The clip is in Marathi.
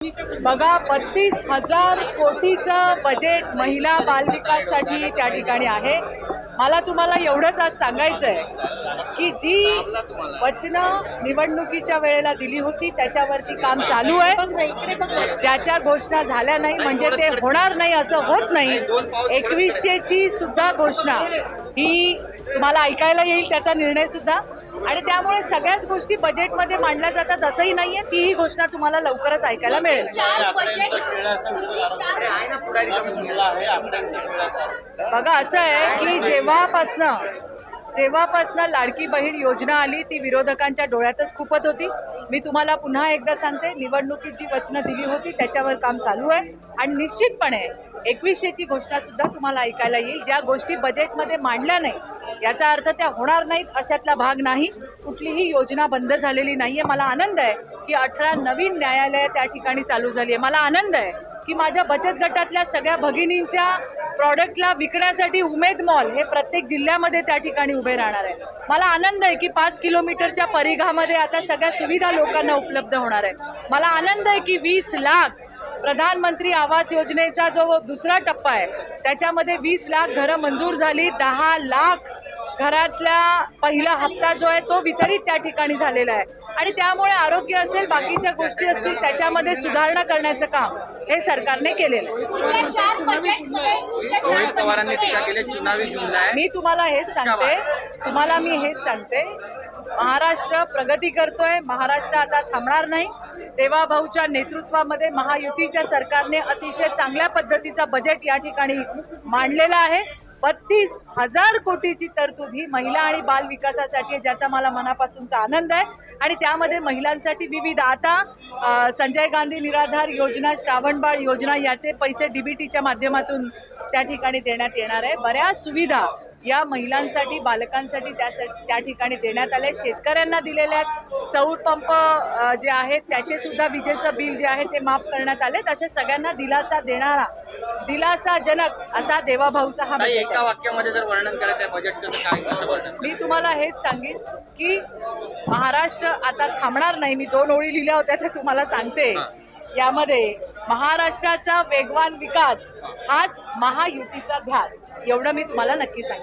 बघा 32,000 कोटीचं बजेट महिला बालविकाससाठी त्या ठिकाणी आहे। मला तुम्हाला एवढंच आज सांगायचं आहे की जी वचनं निवडणुकीच्या वेळेला दिली होती त्याच्यावरती काम चालू आहे। ज्याच्या घोषणा झाल्या नाही म्हणजे ते होणार नाही असं होत नाही। 2100ची सुद्धा घोषणा ही तुम्हाला ऐकायला येईल, त्याचा निर्णय सुद्धा, आणि त्यामुळे सगळ्याच गोष्टी बजेटमध्ये मांडल्या जातात असंही नाहीये। तीही घोषणा तुम्हाला लवकरच ऐकायला मिळेल। बघा असं आहे की जेव्हापासनं लाडकी बहीण योजना आली ती विरोधकांच्या डोळ्यातच खुपत होती। मी तुम्हाला पुन्हा एकदा सांगते, निवडणुकीत जी वचनं दिली होती त्याच्यावर काम चालू आहे आणि निश्चितपणे 2100ची घोषणा सुद्धा तुम्हाला ऐकायला येईल। ज्या गोष्टी बजेटमध्ये मांडल्या नाही याचा अर्थ त्या होणार नाहीत अशातला भाग नाही। कुठलीही योजना बंद झालेली नाहीये। मला आनंद आहे की 18 नवीन न्यायालये त्या ठिकाणी चालू झाली आहे। मला आनंद आहे की माझ्या बचत गटातल्या सगळ्या भगिनींच्या प्रॉडक्टला विकण्यासाठी उमेद मॉल हे प्रत्येक जिल्ह्यामध्ये त्या ठिकाणी उभे राहणार आहे। मला आनंद आहे की 5 किलोमीटरच्या परिघामध्ये आता सगळ्या सुविधा लोकांना उपलब्ध होणार आहे। मला आनंद आहे की 20 लाख प्रधानमंत्री आवास योजनेचा जो दुसरा टप्पा आहे त्याच्यामध्ये 20 लाख घरं मंजूर झाली। 10 लाख घरातला पहिला हप्ता जो आहे तो वितरित त्या ठिकाणी झालेला आहे आणि त्यामुळे आरोग्य असेल, बाकीच्या गोष्टी असतील, त्याच्यामध्ये सुधारणा करण्याचं काम हे सरकारने केलेलं आहे। मी तुम्हाला हेच सांगते, महाराष्ट्र प्रगती करतोय। महाराष्ट्र आता थांबणार नाही। देवाभाऊच्या नेतृत्वामध्ये महायुतीच्या सरकारने अतिशय चांगल्या पद्धतीचा बजेट या ठिकाणी मांडलेला आहे। 32,000 कोटीची तरतूद ही महिला आणि बाल विकासासाठी आहे, ज्याचा मला मनापासूनचा आनंद आहे। आणि त्यामध्ये महिलांसाठी विविध आता संजय गांधी निराधार योजना, श्रावणबाळ योजना याचे पैसे डीबीटीच्या माध्यमातून त्या ठिकाणी देण्यात येणार आहे। बऱ्याच सुविधा या महिलांसाठी, बालकांसाठी त्या ठिकाणी देण्यात आले। शेतकऱ्यांना दिलेल्या सौर पंप जे आहेत त्याचे सुद्धा विजेचं बिल जे आहे ते माफ करण्यात आले। अशा सगळ्यांना दिलासा देणारा, दिलासाजनक असा देवाभाऊचा हा बजेट आहे। एका वाक्यामध्ये जर वर्णन करायचं आहे बजेटचं तर काय, कसं वर्णन? मी तुम्हाला हेच सांगेन की महाराष्ट्र आता थांबणार नाही। मी 2 ओळी लिहिल्या होत्या त्या तुम्हाला सांगते। यामध्ये महाराष्ट्राचा वेगवान विकास हाच महायुतीचा ध्यास, एवढं मी तुम्हाला नक्की सांगेन।